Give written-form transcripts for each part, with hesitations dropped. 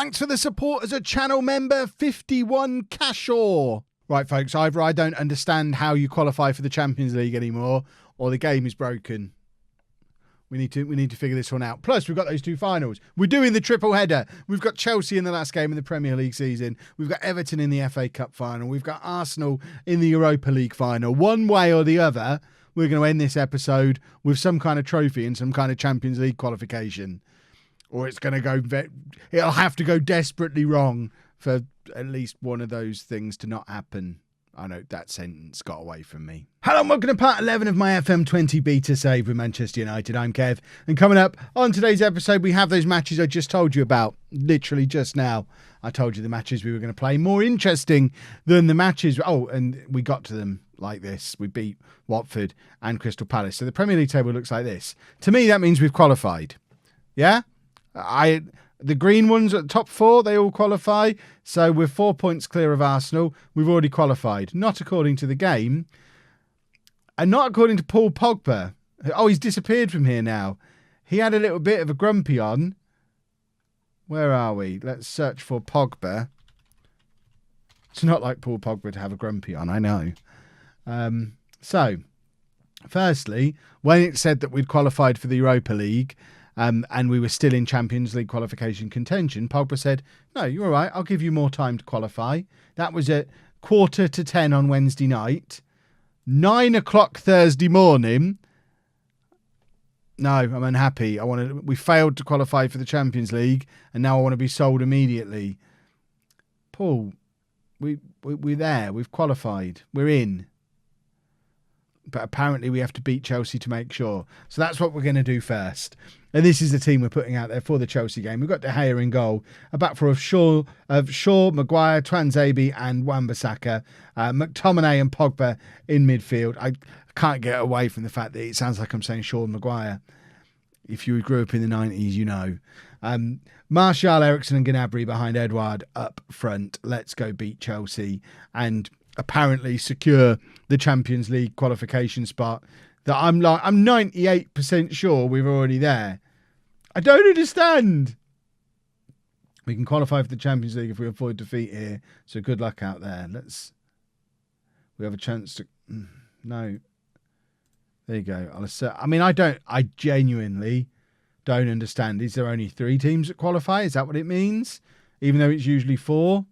Thanks for the support as a channel member, 51 Cashore. Right, folks, either I don't understand how you qualify for the Champions League anymore, or the game is broken. We need to figure this one out. Plus, we've got those two finals. We're doing the triple header. We've got Chelsea in the last game of the Premier League season. We've got Everton in the FA Cup final. We've got Arsenal in the Europa League final. One way or the other, we're going to end this episode with some kind of trophy and some kind of Champions League qualification. Or it's going to go... It'll have to go desperately wrong for at least one of those things to not happen. I know that sentence got away from me. Hello and welcome to part 11 of my FM20 beta save with Manchester United. I'm Kev. And coming up on today's episode, we have those matches I just told you about. Literally just now, I told you the matches we were going to play. More interesting than the matches. Oh, and we got to them like this. We beat Watford and Crystal Palace. So the Premier League table looks like this. To me, that means we've qualified. Yeah? The green ones at the top four, they all qualify. So we're 4 points clear of Arsenal. We've already qualified. Not according to the game. And not according to Paul Pogba. Oh, he's disappeared from here now. He had a little bit of a grumpy on. Where are we? Let's search for Pogba. It's not like Paul Pogba to have a grumpy on, I know. So, firstly, when it said that we'd qualified for the Europa League... and we were still in Champions League qualification contention, Pogba said, no, you're all right, I'll give you more time to qualify. That was at 9:45 on Wednesday night. 9 o'clock Thursday morning. No, I'm unhappy. We failed to qualify for the Champions League, and now I want to be sold immediately. Paul, we're there. We've qualified. We're in. But apparently we have to beat Chelsea to make sure. So that's what we're going to do first. And this is the team we're putting out there for the Chelsea game. We've got De Gea in goal. A back four of Shaw, Maguire, Twanzebe and Wan-Bissaka. McTominay and Pogba in midfield. I can't get away from the fact that it sounds like I'm saying Shaw and Maguire. If you grew up in the 90s, you know. Martial, Eriksen and Gnabry behind Edouard up front. Let's go beat Chelsea. And... apparently secure the Champions League qualification spot that I'm 98% sure we're already there. I don't understand. We can qualify for the Champions League if we avoid defeat here. So good luck out there. We have a chance to... No. There you go. I genuinely don't understand. Is there only 3 teams that qualify? Is that what it means? Even though it's usually 4?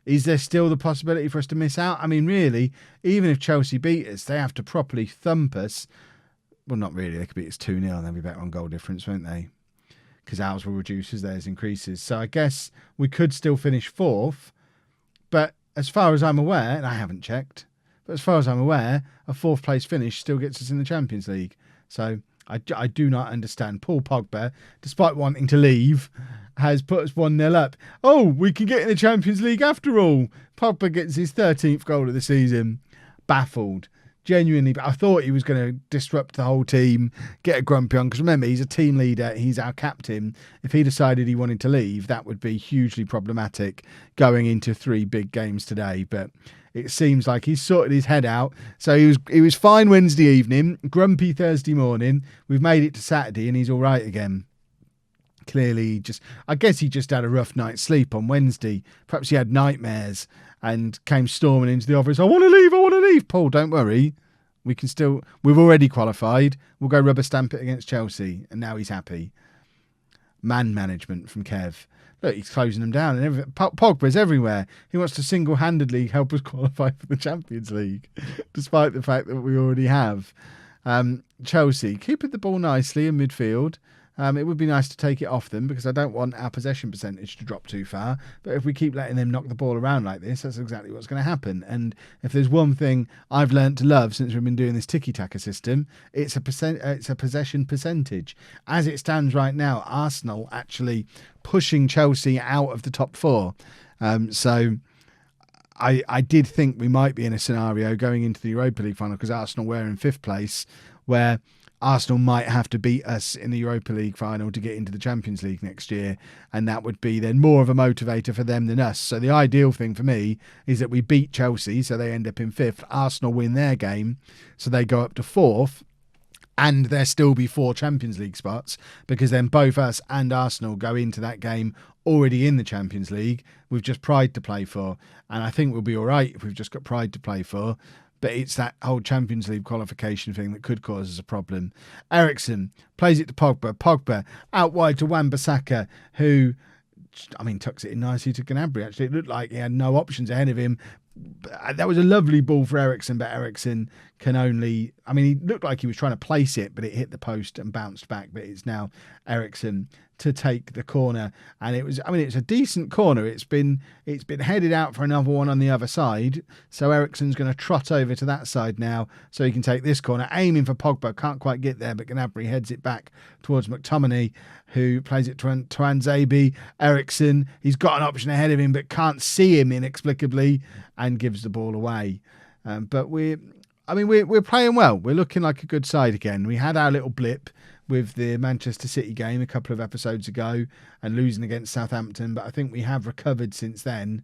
Is there still the possibility for us to miss out? I mean, really, even if Chelsea beat us, they have to properly thump us. Well, not really. They could beat us 2-0 and they'll be better on goal difference, won't they? Because ours will reduce as theirs increases. So I guess we could still finish 4th. But as far as I'm aware, and I haven't checked, but as far as I'm aware, a 4th place finish still gets us in the Champions League. So I do not understand. Paul Pogba, despite wanting to leave, has put us 1-0 up. Oh, we can get in the Champions League after all. Pogba gets his 13th goal of the season. Baffled. Genuinely. I thought he was going to disrupt the whole team, get a grumpy on. Because remember, he's a team leader. He's our captain. If he decided he wanted to leave, that would be hugely problematic going into 3 big games today. But it seems like he's sorted his head out. So he was fine Wednesday evening, grumpy Thursday morning. We've made it to Saturday and he's all right again. Clearly, I guess he just had a rough night's sleep on Wednesday. Perhaps he had nightmares and came storming into the office. I want to leave. Paul, don't worry. We've already qualified. We'll go rubber stamp it against Chelsea. And now he's happy. Man management from Kev. Look, he's closing them down and everything. Pogba's everywhere. He wants to single-handedly help us qualify for the Champions League, despite the fact that we already have. Chelsea, keeping the ball nicely in midfield. It would be nice to take it off them because I don't want our possession percentage to drop too far. But if we keep letting them knock the ball around like this, that's exactly what's going to happen. And if there's one thing I've learnt to love since we've been doing this tiki-taka system, it's a possession percentage. As it stands right now, Arsenal actually pushing Chelsea out of the top 4. So I did think we might be in a scenario going into the Europa League final because Arsenal were in 5th place where Arsenal might have to beat us in the Europa League final to get into the Champions League next year, and that would be then more of a motivator for them than us. So the ideal thing for me is that we beat Chelsea, so they end up in 5th. Arsenal win their game, so they go up to 4th, and there still be 4 Champions League spots, because then both us and Arsenal go into that game already in the Champions League with just pride to play for. And I think we'll be all right if we've just got pride to play for. But it's that whole Champions League qualification thing that could cause us a problem. Eriksen plays it to Pogba. Pogba out wide to Wan-Bissaka, who, I mean, tucks it in nicely to Gnabry. Actually, it looked like he had no options ahead of him. That was a lovely ball for Eriksen, but Eriksen can only, I mean, he looked like he was trying to place it, but it hit the post and bounced back. But it's now Eriksen to take the corner, and it was, I mean, it's a decent corner. It's been headed out for another one on the other side, so Eriksen's going to trot over to that side now so he can take this corner, aiming for Pogba, can't quite get there, but Gnabry heads it back towards McTominay, who plays it to Anzabi. Eriksen, he's got an option ahead of him but can't see him inexplicably and gives the ball away. But we're playing well. We're looking like a good side again. We had our little blip with the Manchester City game a couple of episodes ago and losing against Southampton, but I think we have recovered since then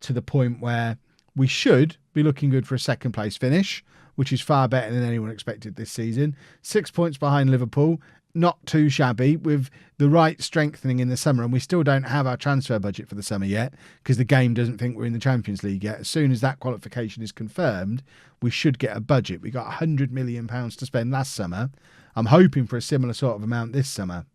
to the point where we should be looking good for a second place finish, which is far better than anyone expected this season. 6 points behind Liverpool, not too shabby, with the right strengthening in the summer, and we still don't have our transfer budget for the summer yet because the game doesn't think we're in the Champions League yet. As soon as that qualification is confirmed, we should get a budget. We got £100 million to spend last summer. I'm hoping for a similar sort of amount this summer.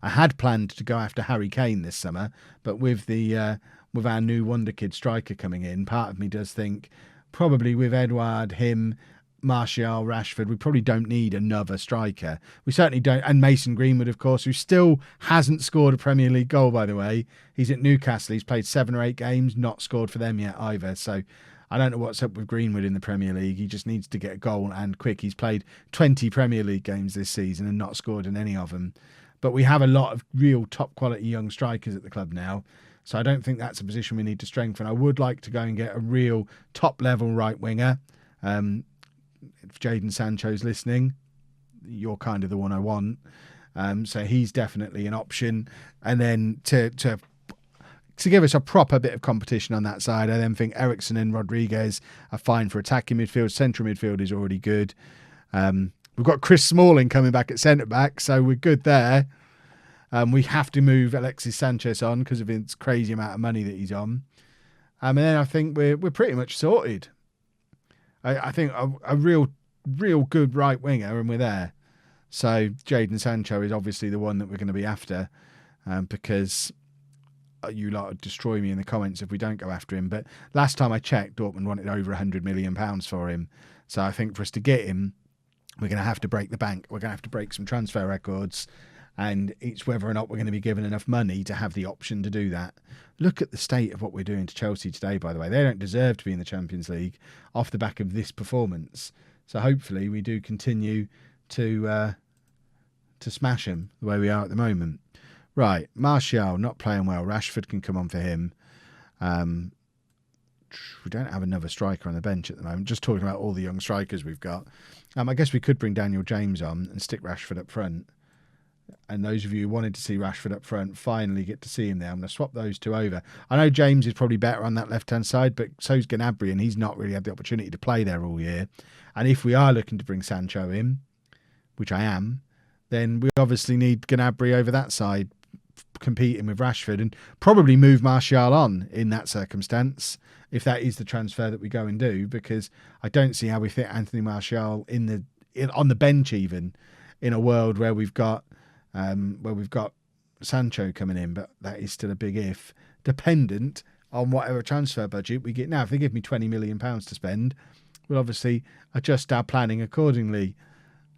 I had planned to go after Harry Kane this summer, but with our new wonder kid striker coming in, part of me does think probably with Edouard, him, Martial, Rashford, we probably don't need another striker. We certainly don't. And Mason Greenwood, of course, who still hasn't scored a Premier League goal, by the way. He's at Newcastle. He's played 7 or 8 games, not scored for them yet either. So I don't know what's up with Greenwood in the Premier League. He just needs to get a goal and quick. He's played 20 Premier League games this season and not scored in any of them. But we have a lot of real top quality young strikers at the club now. So I don't think that's a position we need to strengthen. I would like to go and get a real top level right winger. If Jaden Sancho's listening, you're kind of the one I want. So he's definitely an option. And then to give us a proper bit of competition on that side, I then think Eriksen and Rodriguez are fine for attacking midfield. Central midfield is already good. We've got Chris Smalling coming back at centre-back, so we're good there. We have to move Alexis Sanchez on because of his crazy amount of money that he's on. And then I think we're pretty much sorted. I think a real good right winger, and we're there. So Jaden Sancho is obviously the one that we're going to be after, because you lot would destroy me in the comments if we don't go after him. But last time I checked, Dortmund wanted over £100 million for him. So I think for us to get him, we're going to have to break the bank. We're going to have to break some transfer records. And it's whether or not we're going to be given enough money to have the option to do that. Look at the state of what we're doing to Chelsea today, by the way. They don't deserve to be in the Champions League off the back of this performance. So hopefully we do continue to smash them the way we are at the moment. Right, Martial not playing well. Rashford can come on for him. We don't have another striker on the bench at the moment. Just talking about all the young strikers we've got. I guess we could bring Daniel James on and stick Rashford up front. And those of you who wanted to see Rashford up front finally get to see him there. I'm going to swap those two over. I know James is probably better on that left-hand side, but so's Gnabry, and he's not really had the opportunity to play there all year. And if we are looking to bring Sancho in, which I am, then we obviously need Gnabry over that side competing with Rashford, and probably move Martial on in that circumstance if that is the transfer that we go and do, because I don't see how we fit Anthony Martial on the bench even in a world where we've got Sancho coming in, but that is still a big if, dependent on whatever transfer budget we get. Now, if they give me £20 million to spend, we'll obviously adjust our planning accordingly,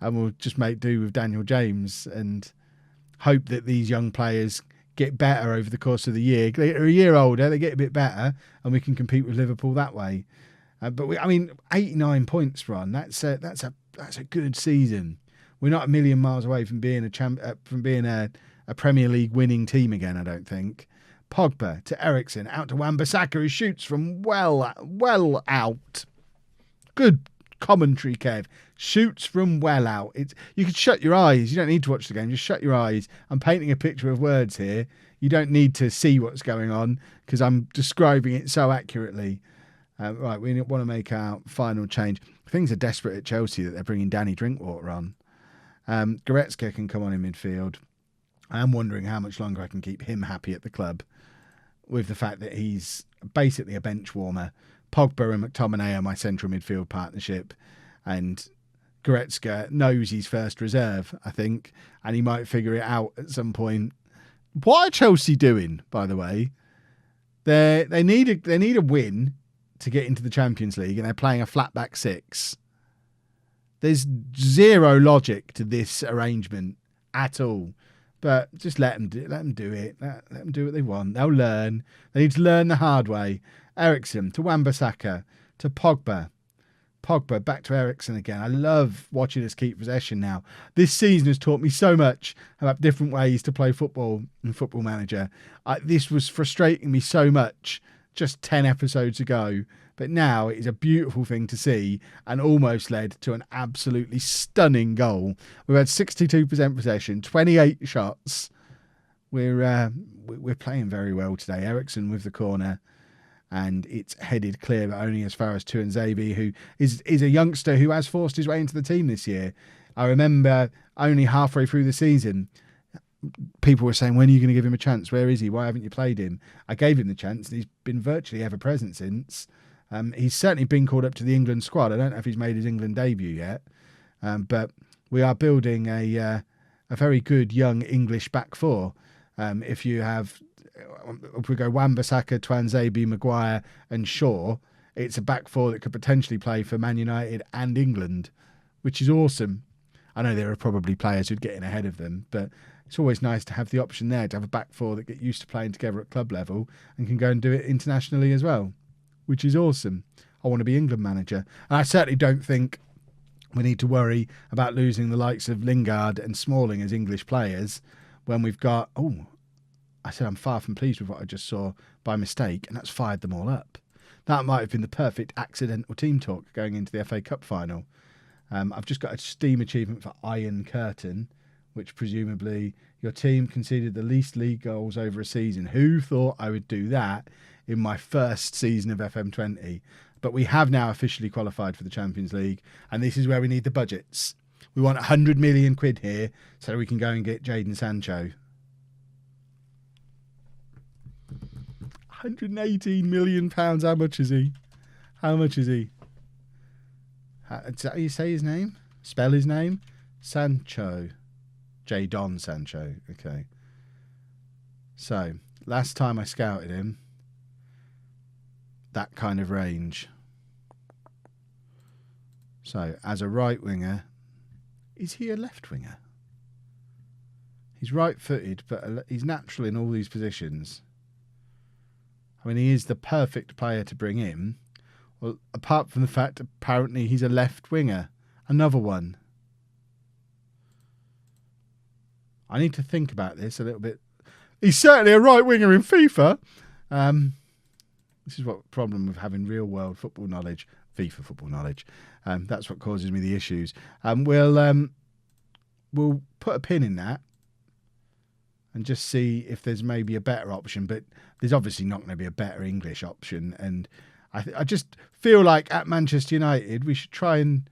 and we'll just make do with Daniel James and hope that these young players get better over the course of the year. They're a year older, they get a bit better, and we can compete with Liverpool that way. But 89 points, Ron. That's a good season. We're not a million miles away from being a Premier League winning team again, I don't think. Pogba to Eriksen, out to Wan-Bissaka, who shoots from well out. Good commentary, Kev. Shoots from well out. You could shut your eyes. You don't need to watch the game. Just shut your eyes. I'm painting a picture of words here. You don't need to see what's going on because I'm describing it so accurately. Right, we want to make our final change. Things are desperate at Chelsea that they're bringing Danny Drinkwater on. Goretzka can come on in midfield. I am wondering how much longer I can keep him happy at the club with the fact that he's basically a bench warmer. Pogba and McTominay are my central midfield partnership, and Goretzka knows he's first reserve, I think, and he might figure it out at some point. What are Chelsea doing, by the way? They need a win to get into the Champions League, and they're playing a flat back six. There's zero logic to this arrangement at all. But just let them do it. Let them do what they want. They'll learn. They need to learn the hard way. Eriksen to Wan-Bissaka to Pogba. Pogba back to Eriksen again. I love watching us keep possession now. This season has taught me so much about different ways to play football in Football Manager. This was frustrating me so much just 10 episodes ago. But now it is a beautiful thing to see and almost led to an absolutely stunning goal. We've had 62% possession, 28 shots. We're playing very well today. Eriksen with the corner, and it's headed clear, but only as far as Tuanzebe, who is a youngster who has forced his way into the team this year. I remember only halfway through the season, people were saying, when are you going to give him a chance? Where is he? Why haven't you played him? I gave him the chance, and he's been virtually ever present since. He's certainly been called up to the England squad. I don't know if he's made his England debut yet, but we are building a very good young English back four. If we go Wan-Bissaka, Tuanzebe, Maguire and Shaw, it's a back four that could potentially play for Man United and England, which is awesome. I know there are probably players who'd get in ahead of them, but it's always nice to have the option there to have a back four that get used to playing together at club level and can go and do it internationally as well, which is awesome. I want to be England manager. And I certainly don't think we need to worry about losing the likes of Lingard and Smalling as English players when we've got... I said I'm far from pleased with what I just saw by mistake, and that's fired them all up. That might have been the perfect accidental team talk going into the FA Cup final. I've just got a Steam achievement for Iron Curtain, which presumably your team conceded the least league goals over a season. Who thought I would do that in my first season of FM20? But we have now officially qualified for the Champions League, and this is where we need the budgets. We want 100 million quid here so we can go and get Jaden Sancho. 118 million pounds. How much is he? Is that how you say his name? Spell his name? Sancho. Jaden Sancho. Okay. So, last time I scouted him, that kind of range. So, as a right winger, is he a left winger? He's right-footed, but he's natural in all these positions. I mean, he is the perfect player to bring in. Well, apart from the fact, apparently, he's a left winger. Another one. I need to think about this a little bit. He's certainly a right winger in FIFA. This is what problem with having real world football knowledge, FIFA football knowledge. That's what causes me the issues. We'll put a pin in that and just see if there's maybe a better option. But there's obviously not going to be a better English option. And I just feel like at Manchester United we should try and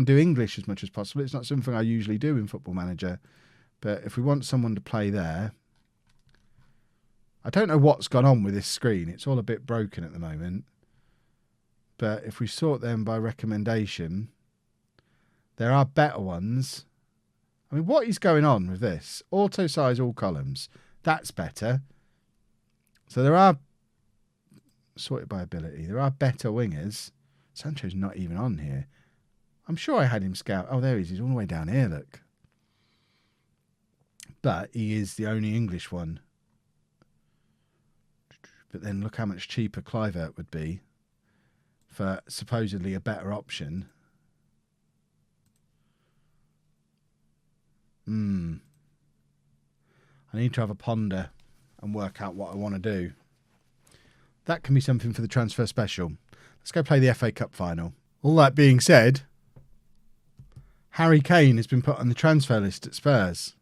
do English as much as possible. It's not something I usually do in Football Manager. But if we want someone to play there, I don't know what's gone on with this screen. It's all a bit broken at the moment. But if we sort them by recommendation, there are better ones. I mean, what is going on with this? Auto size all columns. That's better. So there are, sorted by ability, there are better wingers. Sancho's not even on here. I'm sure I had him scout. Oh, there he is. He's all the way down here, look. But he is the only English one. But then look how much cheaper Kluivert would be for supposedly a better option. I need to have a ponder and work out what I want to do. That can be something for the transfer special. Let's go play the FA Cup final. All that being said, Harry Kane has been put on the transfer list at Spurs.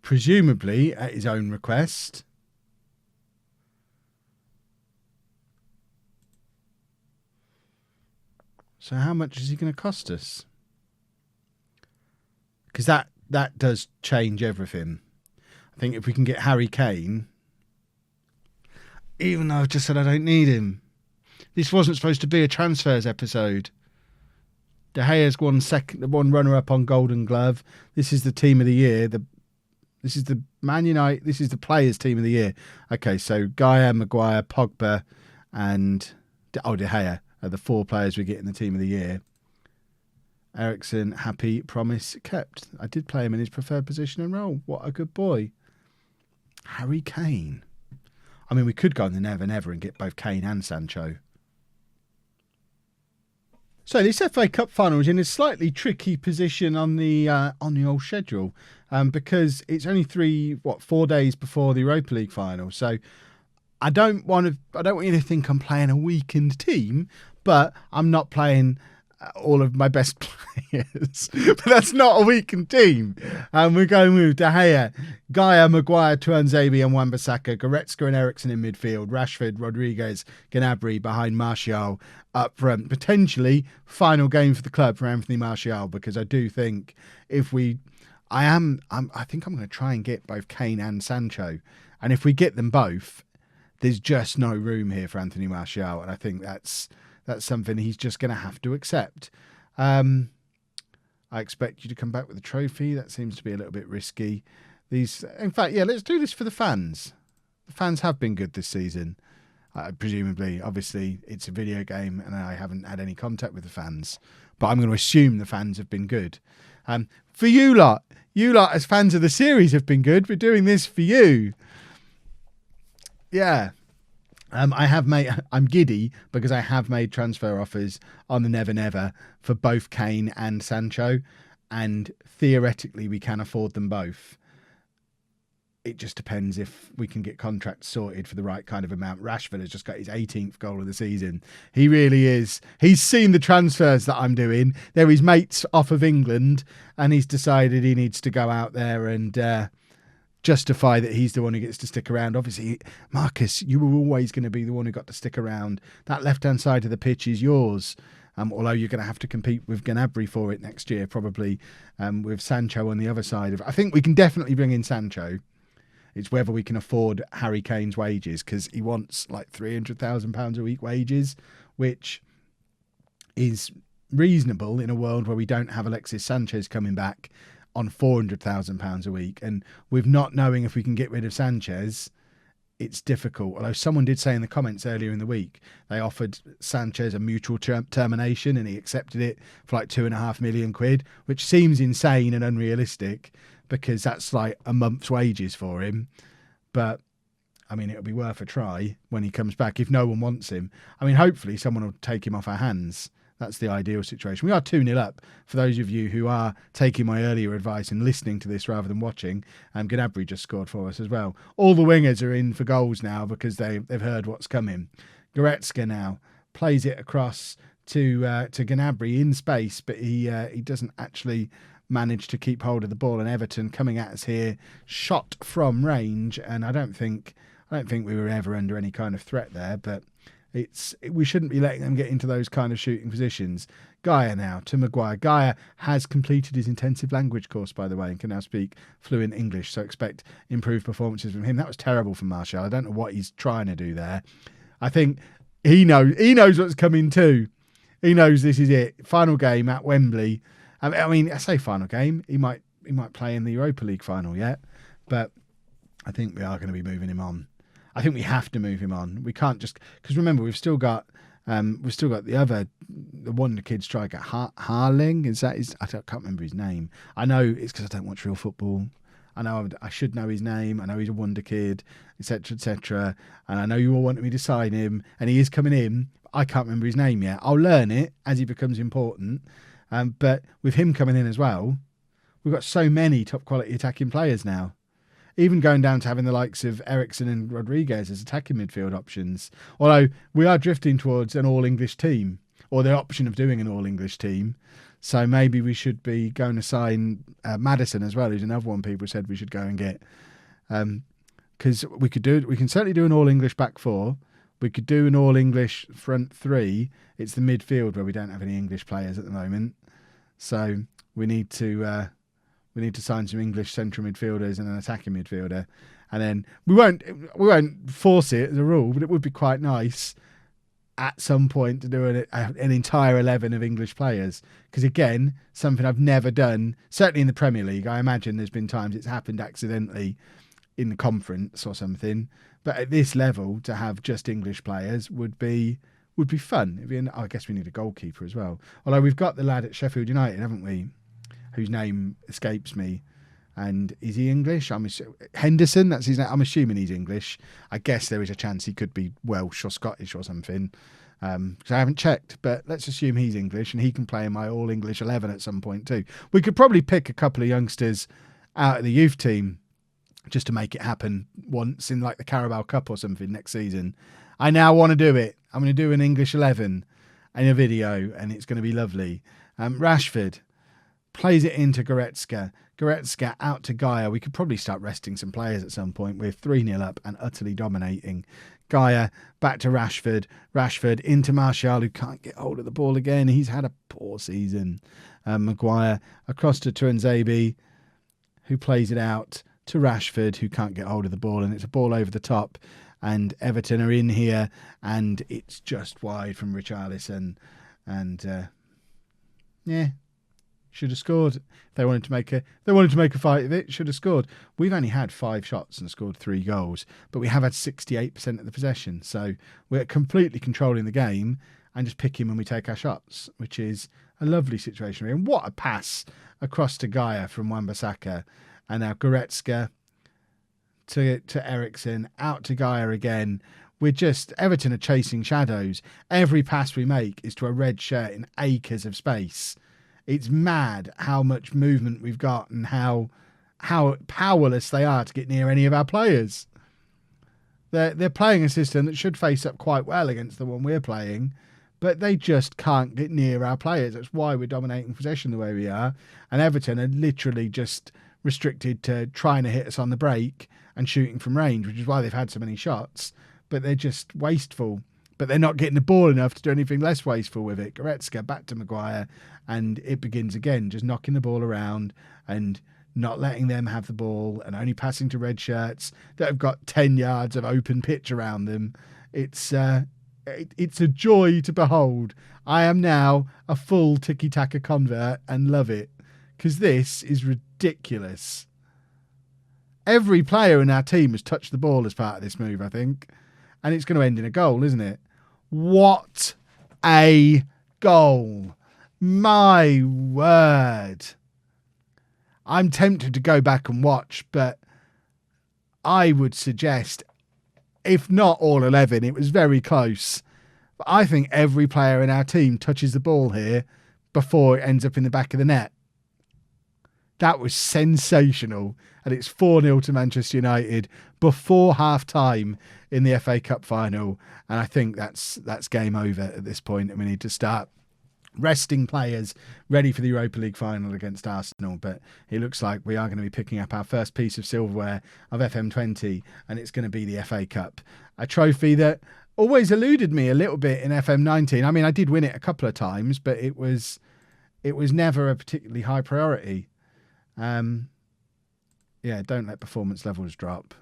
Presumably at his own request. So how much is he going to cost us? Because that does change everything. I think if we can get Harry Kane, even though I've just said I don't need him. This wasn't supposed to be a transfers episode. De Gea's won runner-up on Golden Glove. This is the team of the year. This is the Man United. This is the players' team of the year. Okay, so Gaia, Maguire, Pogba, and De Gea are the 4 players we get in the team of the year. Eriksen, happy, promise kept. I did play him in his preferred position and role. What a good boy. Harry Kane. I mean, we could go on the Never Never and get both Kane and Sancho. So this FA Cup final is in a slightly tricky position on the old schedule because it's only 4 days before the Europa League final. So I don't want you to think I'm playing a weakened team, but I'm not playing all of my best players. But that's not a weakened team. We're going with De Gea, Gaia, Maguire, Tuanzebe and Wan-Bissaka, Goretzka and Eriksen in midfield, Rashford, Rodriguez, Gnabry behind Martial up front. Potentially final game for the club for Anthony Martial, because I do think I think I'm going to try and get both Kane and Sancho. And if we get them both, there's just no room here for Anthony Martial. And I think that's something he's just going to have to accept. I expect you to come back with a trophy. That seems to be a little bit risky. In fact, let's do this for the fans. The fans have been good this season. Presumably, obviously, it's a video game and I haven't had any contact with the fans. But I'm going to assume the fans have been good. For you lot as fans of the series have been good. We're doing this for you. Yeah. I'm giddy because I have made transfer offers on the Never Never for both Kane and Sancho, and theoretically we can afford them both. It just depends if we can get contracts sorted for the right kind of amount. Rashford has just got his 18th goal of the season. He really is. He's seen the transfers that I'm doing. They're his mates off of England, and he's decided he needs to go out there and justify that he's the one who gets to stick around. Obviously, Marcus, you were always going to be the one who got to stick around. That left-hand side of the pitch is yours, although you're going to have to compete with Gnabry for it next year, probably, with Sancho on the other side. I think we can definitely bring in Sancho. It's whether we can afford Harry Kane's wages, because he wants like £300,000 a week wages, which is reasonable in a world where we don't have Alexis Sanchez coming back on £400,000 a week. And with not knowing if we can get rid of Sanchez, it's difficult. Although someone did say in the comments earlier in the week, they offered Sanchez a mutual termination and he accepted it for like £2.5 million, which seems insane and unrealistic because that's like a month's wages for him. But I mean, it'll be worth a try when he comes back if no one wants him. I mean, hopefully someone will take him off our hands. That's the ideal situation. We are 2-0 up. For those of you who are taking my earlier advice and listening to this rather than watching, Gnabry just scored for us as well. All the wingers are in for goals now because they've heard what's coming. Goretzka now plays it across to Gnabry in space, but he doesn't actually manage to keep hold of the ball. And Everton coming at us here, shot from range, and I don't think we were ever under any kind of threat there, but we shouldn't be letting them get into those kind of shooting positions. Gaia now to Maguire. Gaia has completed his intensive language course, by the way, and can now speak fluent English, so expect improved performances from him. That was terrible from Martial. I don't know what he's trying to do there. I think he knows what's coming too. He knows this is it. Final game at Wembley. I mean, I say final game. He might play in the Europa League final yet, but I think we are going to be moving him on. I think we have to move him on. We can't just, because remember we've still got the wonder kid striker Harling. Is that his? I can't remember his name. I know it's because I don't watch real football. I know I should know his name. I know he's a wonder kid, etc., etc. And I know you all wanted me to sign him, and he is coming in. I can't remember his name yet. I'll learn it as he becomes important. But with him coming in as well, we've got so many top quality attacking players now. Even going down to having the likes of Eriksen and Rodriguez as attacking midfield options. Although we are drifting towards an all-English team, or the option of doing an all-English team. So maybe we should be going to sign Maddison as well, who's another one people said we should go and get. Because we can certainly do an all-English back four. We could do an all-English front three. It's the midfield where we don't have any English players at the moment. So we need to sign some English central midfielders and an attacking midfielder. And then we won't force it as a rule, but it would be quite nice at some point to do an entire 11 of English players. Because again, something I've never done, certainly in the Premier League. I imagine there's been times it's happened accidentally in the conference or something. But at this level, to have just English players would be fun. I guess we need a goalkeeper as well. Although we've got the lad at Sheffield United, haven't we? Whose name escapes me. And is he English? Henderson, that's his name. I'm assuming he's English. I guess there is a chance he could be Welsh or Scottish or something. Because I haven't checked, but let's assume he's English and he can play in my all-English 11 at some point too. We could probably pick a couple of youngsters out of the youth team just to make it happen once in like the Carabao Cup or something next season. I now want to do it. I'm going to do an English 11 in a video and it's going to be lovely. Rashford plays it into Goretzka. Goretzka out to Gaia. We could probably start resting some players at some point. We're 3-0 up and utterly dominating. Gaia back to Rashford. Rashford into Martial, who can't get hold of the ball again. He's had a poor season. Maguire across to Tuanzebe, who plays it out to Rashford, who can't get hold of the ball. And it's a ball over the top. And Everton are in here. And it's just wide from Richarlison. And, should have scored. They wanted to make a fight of it. Should have scored. We've only had 5 shots and scored 3 goals, but we have had 68% of the possession. So we're completely controlling the game and just picking when we take our shots, which is a lovely situation. And what a pass across to Gaia from Wan-Bissaka, and now Goretzka to Eriksen, out to Gaia again. Everton are chasing shadows. Every pass we make is to a red shirt in acres of space. It's mad how much movement we've got and how powerless they are to get near any of our players. They're playing a system that should face up quite well against the one we're playing, but they just can't get near our players. That's why we're dominating possession the way we are. And Everton are literally just restricted to trying to hit us on the break and shooting from range, which is why they've had so many shots. But they're just wasteful. But they're not getting the ball enough to do anything less wasteful with it. Goretzka back to Maguire, and it begins again, just knocking the ball around and not letting them have the ball and only passing to red shirts that have got 10 yards of open pitch around them. It's a joy to behold. I am now a full tiki-taka convert and love it, because this is ridiculous. Every player in our team has touched the ball as part of this move, I think. And it's going to end in a goal, isn't it? What a goal. My word. I'm tempted to go back and watch, but I would suggest, if not all 11, it was very close. But I think every player in our team touches the ball here before it ends up in the back of the net. That was sensational. And it's 4-0 to Manchester United before half-time in the FA Cup final. And I think that's game over at this point. And we need to start resting players ready for the Europa League final against Arsenal. But it looks like we are going to be picking up our first piece of silverware of FM20. And it's going to be the FA Cup. A trophy that always eluded me a little bit in FM19. I mean, I did win it a couple of times, but it was never a particularly high priority. Don't let performance levels drop.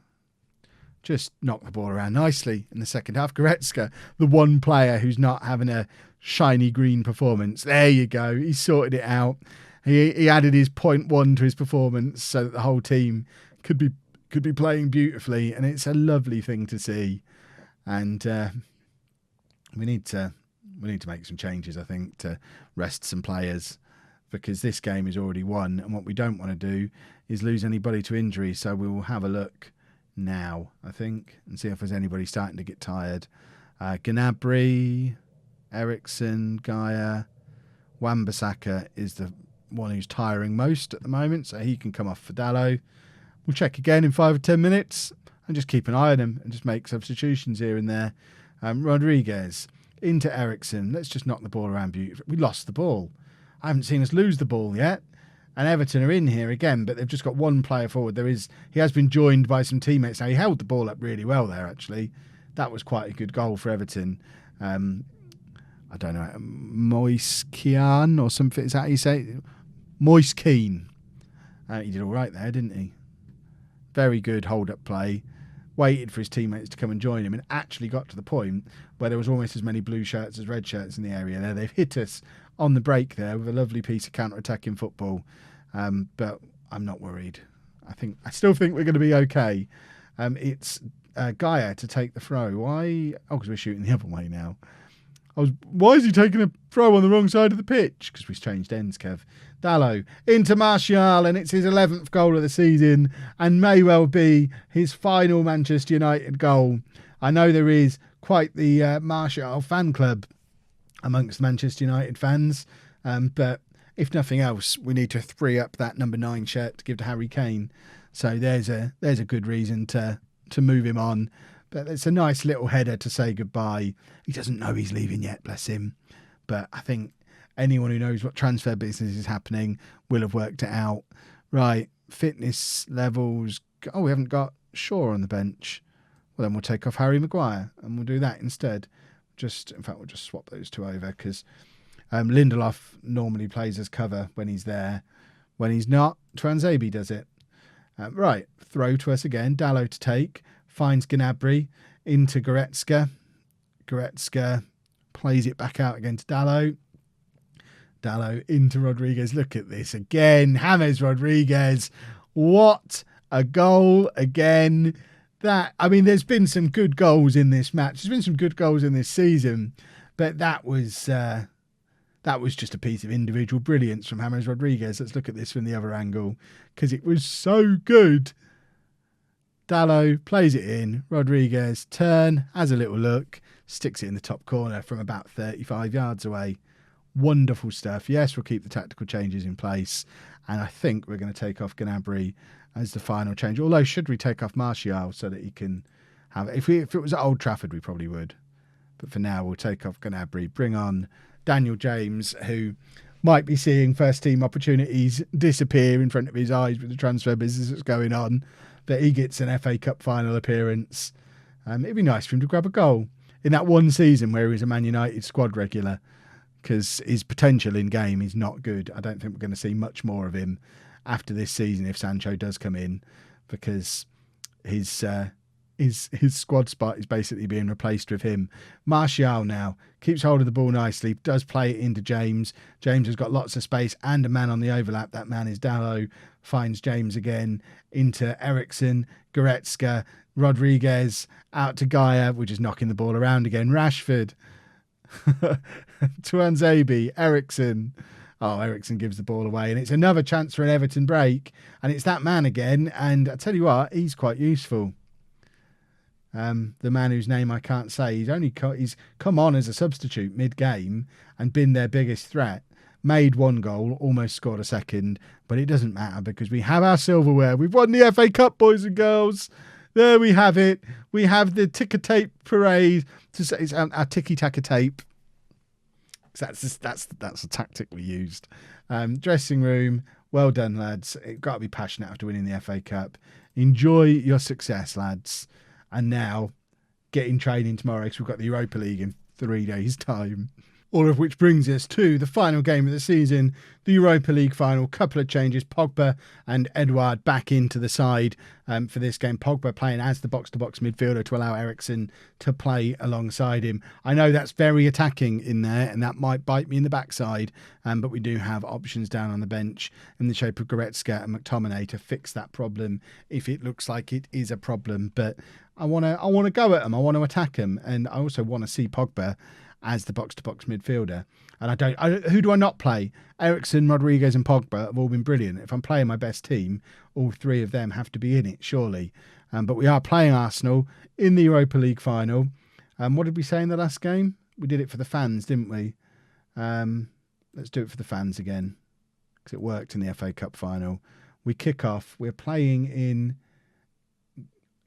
Just knock the ball around nicely in the second half. Goretzka, the one player who's not having a shiny green performance. There you go. He sorted it out. He added his 0.1 to his performance so that the whole team could be playing beautifully, and it's a lovely thing to see. And we need to make some changes, I think, to rest some players, because this game is already won, and what we don't want to do is lose anybody to injury. So we will have a look now, I think, and see if there's anybody starting to get tired. Gnabry, Eriksen, Gaia, Wan-Bissaka is the one who's tiring most at the moment, so he can come off for Dallo. We'll check again in 5 or 10 minutes and just keep an eye on him and just make substitutions here and there. Rodriguez into Eriksen. Let's just knock the ball around beautifully. We lost the ball. I haven't seen us lose the ball yet. And Everton are in here again, but they've just got one player forward. He has been joined by some teammates. Now, he held the ball up really well there, actually. that was quite a good goal for Everton. I don't know, Moise Kean or something. Is that how you say it? Moise Kean. He did all right there, didn't he? Very good hold-up play. Waited for his teammates to come and join him and actually got to the point where there was almost as many blue shirts as red shirts in the area there. They've hit us on the break there with a lovely piece of counter-attacking football. But I'm not worried. I still think we're going to be okay. It's Gaia to take the throw. Why? Oh, because we're shooting the other way now. Why is he taking a throw on the wrong side of the pitch? Because we've changed ends, Kev. Dalot into Martial, and it's his 11th goal of the season and may well be his final Manchester United goal. I know there is quite the Martial fan club amongst Manchester United fans, but if nothing else, we need to free up that number 9 shirt to give to Harry Kane. So there's a good reason to move him on. But it's a nice little header to say goodbye. He doesn't know he's leaving yet, bless him. But I think anyone who knows what transfer business is happening will have worked it out. Right, fitness levels. Oh, we haven't got Shaw on the bench. Well, then we'll take off Harry Maguire and we'll do that instead. In fact, we'll just swap those two over because Lindelof normally plays as cover when he's there. When he's not, Tuanzebe does it. Right, throw to us again. Dalot to take. Finds Gnabry into Goretzka. Goretzka plays it back out again to Dalot. Dalot into Rodriguez. Look at this again. James Rodriguez. What a goal again. There's been some good goals in this match. There's been some good goals in this season. But that was just a piece of individual brilliance from James Rodriguez. Let's look at this from the other angle because it was so good. Dalot plays it in. Rodriguez has a little look, sticks it in the top corner from about 35 yards away. Wonderful stuff. Yes, we'll keep the tactical changes in place. And I think we're going to take off Gnabry as the final change. Although, should we take off Martial so that he can have it? If it was at Old Trafford, we probably would. But for now, we'll take off Gnabry. Bring on Daniel James, who might be seeing first-team opportunities disappear in front of his eyes with the transfer business that's going on. But he gets an FA Cup final appearance. It'd be nice for him to grab a goal in that one season where he was a Man United squad regular because his potential in game is not good. I don't think we're going to see much more of him after this season if Sancho does come in because his squad spot is basically being replaced with him. Martial now keeps hold of the ball nicely, does play it into James. James has got lots of space and a man on the overlap. That man is Dalot. Finds James again into Eriksen, Goretzka, Rodriguez, out to Gaia. We're just knocking the ball around again. Rashford, Tuanzebe, Eriksen. Oh, Eriksen gives the ball away and it's another chance for an Everton break. And it's that man again. And I tell you what, he's quite useful. The man whose name I can't say. He's come on as a substitute mid-game and been their biggest threat. Made one goal, almost scored a second, but it doesn't matter because we have our silverware. We've won the FA Cup, boys and girls. There we have it. We have the ticker tape parade. It's our ticky-tacker tape. That's the tactic we used. Dressing room. Well done, lads. You've got to be passionate after winning the FA Cup. Enjoy your success, lads. And now, get in training tomorrow because we've got the Europa League in 3 days' time. All of which brings us to the final game of the season, the Europa League final. Couple of changes. Pogba and Edouard back into the side for this game. Pogba playing as the box-to-box midfielder to allow Eriksen to play alongside him. I know that's very attacking in there and that might bite me in the backside, but we do have options down on the bench in the shape of Goretzka and McTominay to fix that problem if it looks like it is a problem. But I want to go at them. I want to attack them. And I also want to see Pogba as the box-to-box midfielder. And who do I not play? Eriksen, Rodriguez and Pogba have all been brilliant. If I'm playing my best team, all three of them have to be in it, surely. But we are playing Arsenal in the Europa League final. What did we say in the last game? We did it for the fans, didn't we? Let's do it for the fans again because it worked in the FA Cup final. We kick off. We're playing in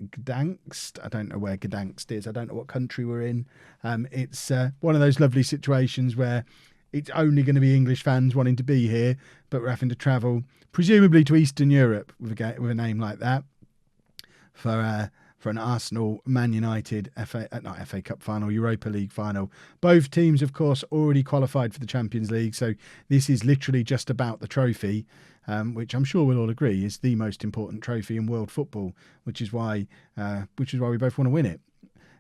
Gdansk. I don't know where Gdansk is. I don't know what country we're in. It's one of those lovely situations where it's only going to be English fans wanting to be here, but we're having to travel presumably to Eastern Europe with a name like that for for an Arsenal Man United not FA Cup final, Europa League final. Both teams, of course, already qualified for the Champions League, so this is literally just about the trophy, which I'm sure we'll all agree is the most important trophy in world football, which is why we both want to win it.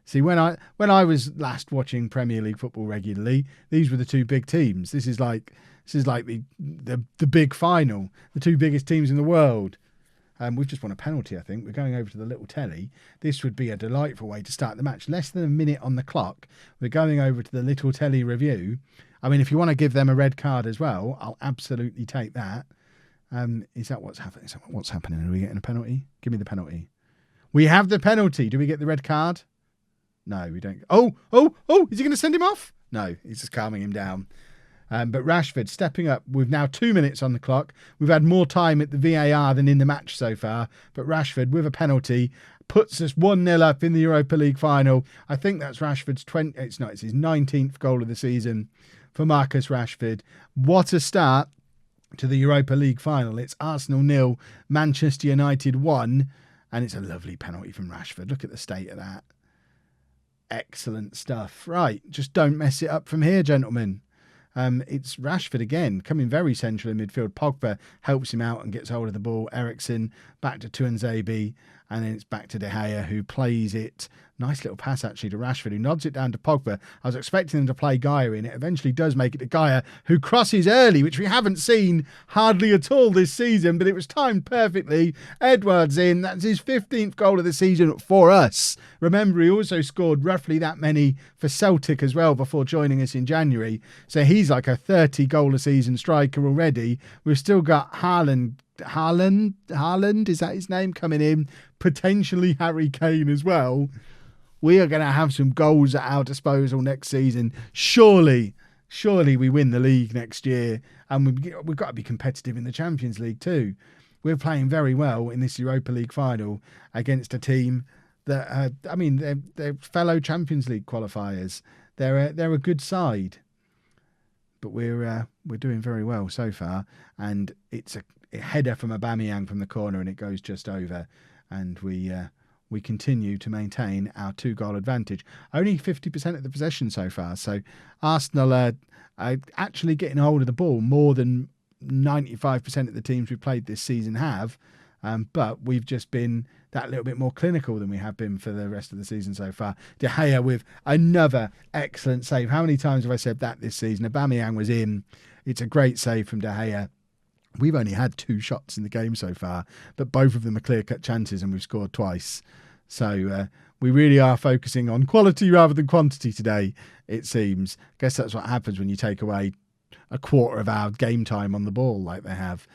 See, when I was last watching Premier League football regularly, these were the two big teams. This is like the big final, the two biggest teams in the world. We've just won a penalty, I think. We're going over to the little telly. This would be a delightful way to start the match. Less than a minute on the clock. We're going over to the little telly review. I mean, if you want to give them a red card as well, I'll absolutely take that. Is that what's happening? Is that what's happening? Are we getting a penalty? Give me the penalty. We have the penalty. Do we get the red card? No, we don't. Oh, is he going to send him off? No, he's just calming him down. But Rashford stepping up with now 2 minutes on the clock. We've had more time at the VAR than in the match so far. But Rashford with a penalty puts us 1-0 up in the Europa League final. I think that's Rashford's it's his 19th goal of the season for Marcus Rashford. What a start to the Europa League final. It's Arsenal 0, Manchester United 1. And it's a lovely penalty from Rashford. Look at the state of that. Excellent stuff. Right, just don't mess it up from here, gentlemen. It's Rashford again, coming very central in midfield. Pogba helps him out and gets hold of the ball. Eriksen back to Tuanzebe, and then it's back to De Gea, who plays it. Nice little pass, actually, to Rashford, who nods it down to Pogba. I was expecting him to play Gaia in. It eventually does make it to Gaia, who crosses early, which we haven't seen hardly at all this season, but it was timed perfectly. Edwards in. That's his 15th goal of the season for us. Remember, he also scored roughly that many for Celtic as well before joining us in January. So he's like a 30-goal-a-season striker already. We've still got Haaland, is that his name, coming in? Potentially Harry Kane as well. We are going to have some goals at our disposal next season. Surely we win the league next year, and we've got to be competitive in the Champions League too. We're playing very well in this Europa League final against a team that, they're fellow Champions League qualifiers. They're a good side, but we're doing very well so far. And it's a header from Aubameyang from the corner, and it goes just over, and we continue to maintain our 2-goal advantage. Only 50% of the possession so far. So Arsenal are actually getting hold of the ball more than 95% of the teams we've played this season have. But we've just been that little bit more clinical than we have been for the rest of the season so far. De Gea with another excellent save. How many times have I said that this season? Aubameyang was in. It's a great save from De Gea. We've only had 2 shots in the game so far, but both of them are clear-cut chances, and we've scored twice. So we really are focusing on quality rather than quantity today, it seems. I guess that's what happens when you take away a quarter of our game time on the ball like they have.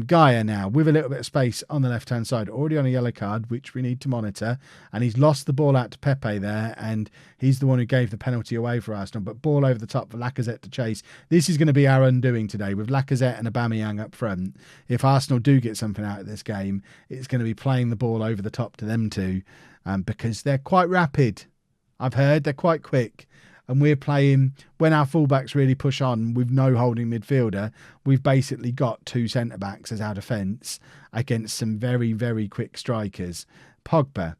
Gaia now with a little bit of space on the left-hand side, already on a yellow card, which we need to monitor. And he's lost the ball out to Pepe there, and he's the one who gave the penalty away for Arsenal. But ball over the top for Lacazette to chase. This is going to be our undoing today with Lacazette and Aubameyang up front. If Arsenal do get something out of this game, it's going to be playing the ball over the top to them two, because they're quite rapid. I've heard they're quite quick. And we're playing, when our fullbacks really push on with no holding midfielder, we've basically got 2 centre-backs as our defence against some very, very quick strikers. Pogba,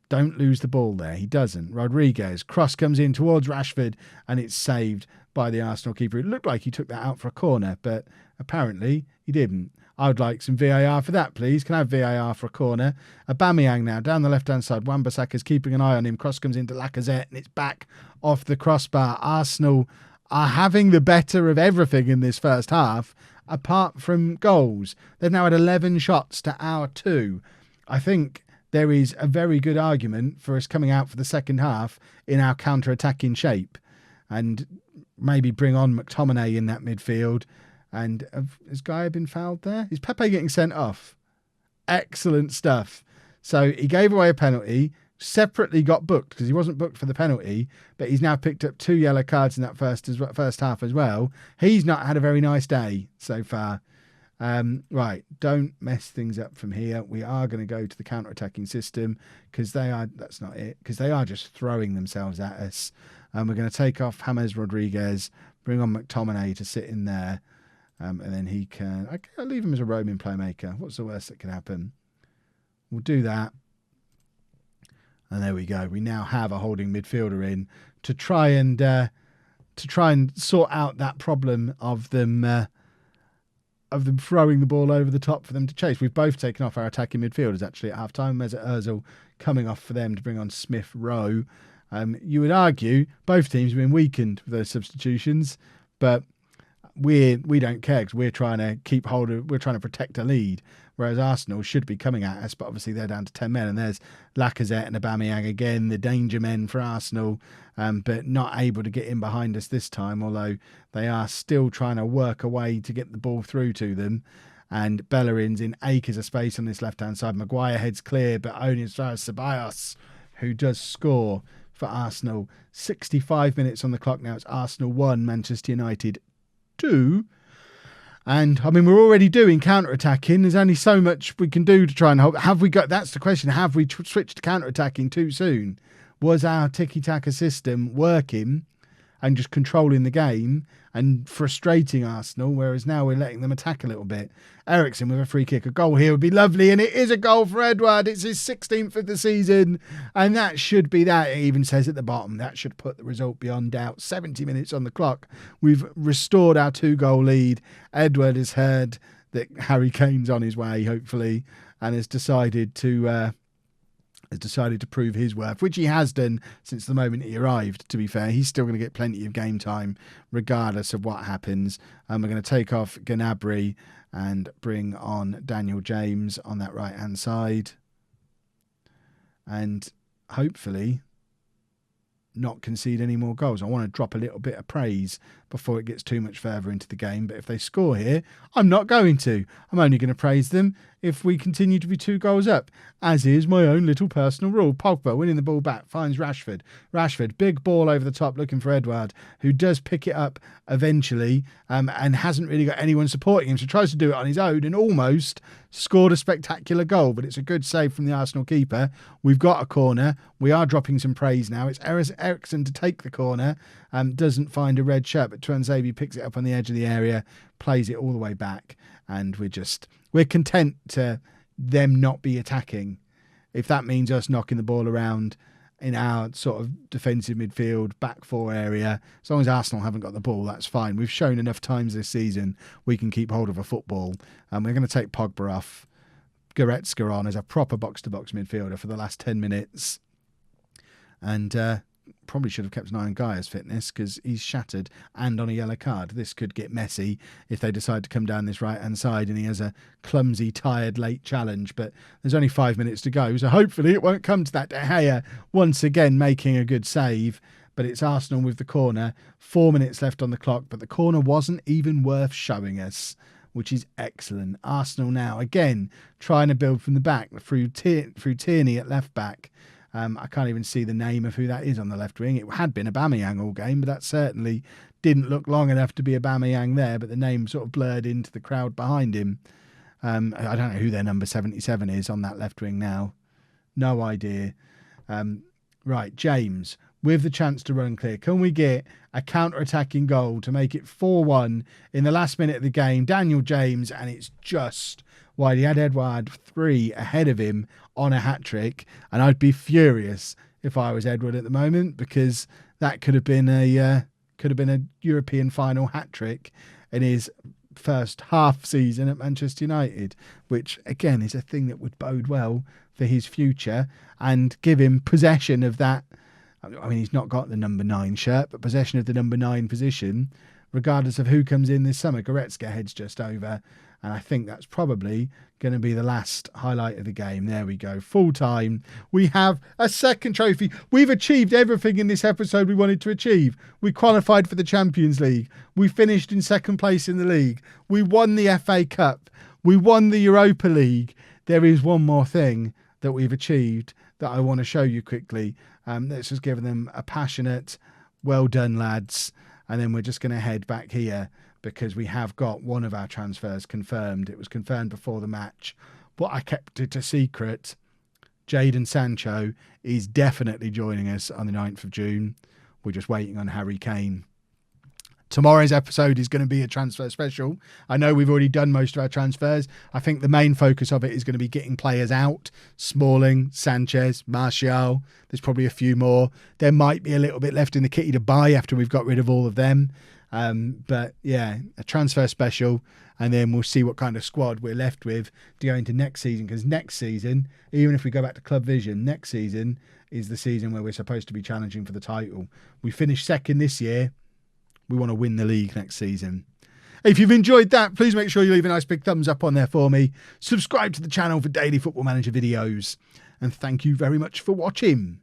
don't lose the ball there. He doesn't. Rodriguez, cross comes in towards Rashford, and it's saved by the Arsenal keeper. It looked like he took that out for a corner, but apparently he didn't. I would like some VAR for that, please. Can I have VAR for a corner? Aubameyang now, down the left-hand side. Wan-Bissaka's keeping an eye on him. Cross comes into Lacazette, and it's back off the crossbar. Arsenal are having the better of everything in this first half, apart from goals. They've now had 11 shots to our 2. I think there is a very good argument for us coming out for the second half in our counter-attacking shape, and maybe bring on McTominay in that midfield. And has Gaia been fouled there? Is Pepe getting sent off? Excellent stuff. So he gave away a penalty, separately got booked because he wasn't booked for the penalty, but he's now picked up 2 yellow cards in that first half as well. He's not had a very nice day so far. Right, don't mess things up from here. We are going to go to the counter-attacking system because that's not it, because they are just throwing themselves at us. We're going to take off James Rodriguez, bring on McTominay to sit in there. And then he can... I'll leave him as a roaming playmaker. What's the worst that could happen? We'll do that. And there we go. We now have a holding midfielder in to try and sort out that problem of them throwing the ball over the top for them to chase. We've both taken off our attacking midfielders actually at half time. Mesut Ozil coming off for them to bring on Smith Rowe. You would argue both teams have been weakened with those substitutions, but we don't care because we're trying to protect a lead, whereas Arsenal should be coming at us, but obviously they're down to 10 men, and there's Lacazette and Aubameyang again, the danger men for Arsenal, but not able to get in behind us this time, although they are still trying to work a way to get the ball through to them. And Bellerin's in acres of space on this left-hand side. Maguire heads clear, but only as far as Ceballos, who does score for Arsenal. 65 minutes on the clock now. It's Arsenal 1, Manchester United 2. And, I mean, we're already doing counter-attacking. There's only so much we can do to try and hold. That's the question. Have we switched to counter-attacking too soon? Was our tiki-taka system working and just controlling the game and frustrating Arsenal, whereas now we're letting them attack a little bit? Eriksen with a free kick. A goal here would be lovely, and it is a goal for Edouard. It's his 16th of the season, and that should be that. It even says at the bottom, that should put the result beyond doubt. 70 minutes on the clock. We've restored our 2-goal lead. Edouard has heard that Harry Kane's on his way, hopefully, and has decided to prove his worth, which he has done since the moment he arrived, to be fair. He's still going to get plenty of game time regardless of what happens. We're going to take off Gnabry and bring on Daniel James on that right-hand side. And hopefully not concede any more goals. I want to drop a little bit of praise before it gets too much further into the game. But if they score here, I'm not going to. I'm only going to praise them if we continue to be 2 goals up, as is my own little personal rule. Pogba winning the ball back, finds Rashford. Rashford, big ball over the top looking for Edouard, who does pick it up eventually and hasn't really got anyone supporting him, so tries to do it on his own and almost scored a spectacular goal, but it's a good save from the Arsenal keeper. We've got a corner. We are dropping some praise now. It's Eriksen to take the corner, doesn't find a red shirt, but Tuanzebe picks it up on the edge of the area, plays it all the way back, and we're content to them not be attacking. If that means us knocking the ball around in our sort of defensive midfield, back 4 area, as long as Arsenal haven't got the ball, that's fine. We've shown enough times this season we can keep hold of a football. We're going to take Pogba off, Goretzka on as a proper box-to-box midfielder for the last 10 minutes. And probably should have kept an eye on Guy's fitness because he's shattered and on a yellow card. This could get messy if they decide to come down this right-hand side and he has a clumsy, tired, late challenge. But there's only 5 minutes to go, so hopefully it won't come to that. De Gea once again making a good save, but it's Arsenal with the corner. 4 minutes left on the clock, but the corner wasn't even worth showing us, which is excellent. Arsenal now, again, trying to build from the back through Tierney at left-back. I can't even see the name of who that is on the left wing. It had been Aubameyang all game, but that certainly didn't look long enough to be Aubameyang there, but the name sort of blurred into the crowd behind him. I don't know who their number 77 is on that left wing now. No idea. Right, James, with the chance to run clear. Can we get a counter-attacking goal to make it 4-1 in the last minute of the game? Daniel James, and it's just wide. He had Edouard 3 ahead of him on a hat-trick, and I'd be furious if I was Edward at the moment, because that could have been a European final hat-trick in his first half season at Manchester United, which again is a thing that would bode well for his future and give him possession of that. I mean, he's not got the number 9 shirt, but possession of the number 9 position, regardless of who comes in this summer. Goretzka heads just over, and I think that's probably going to be the last highlight of the game. There we go. Full time. We have a second trophy. We've achieved everything in this episode we wanted to achieve. We qualified for the Champions League. We finished in second place in the league. We won the FA Cup. We won the Europa League. There is one more thing that we've achieved that I want to show you quickly. Let's just give them a passionate, well done, lads. And then we're just going to head back here because we have got one of our transfers confirmed. It was confirmed before the match, but I kept it a secret. Jaden Sancho is definitely joining us on the 9th of June. We're just waiting on Harry Kane. Tomorrow's episode is going to be a transfer special. I know we've already done most of our transfers. I think the main focus of it is going to be getting players out. Smalling, Sanchez, Martial. There's probably a few more. There might be a little bit left in the kitty to buy after we've got rid of all of them. But yeah, a transfer special. And then we'll see what kind of squad we're left with to go into next season. Because next season, even if we go back to Club Vision, next season is the season where we're supposed to be challenging for the title. We finished second this year. We want to win the league next season. If you've enjoyed that, please make sure you leave a nice big thumbs up on there for me. Subscribe to the channel for daily Football Manager videos. And thank you very much for watching.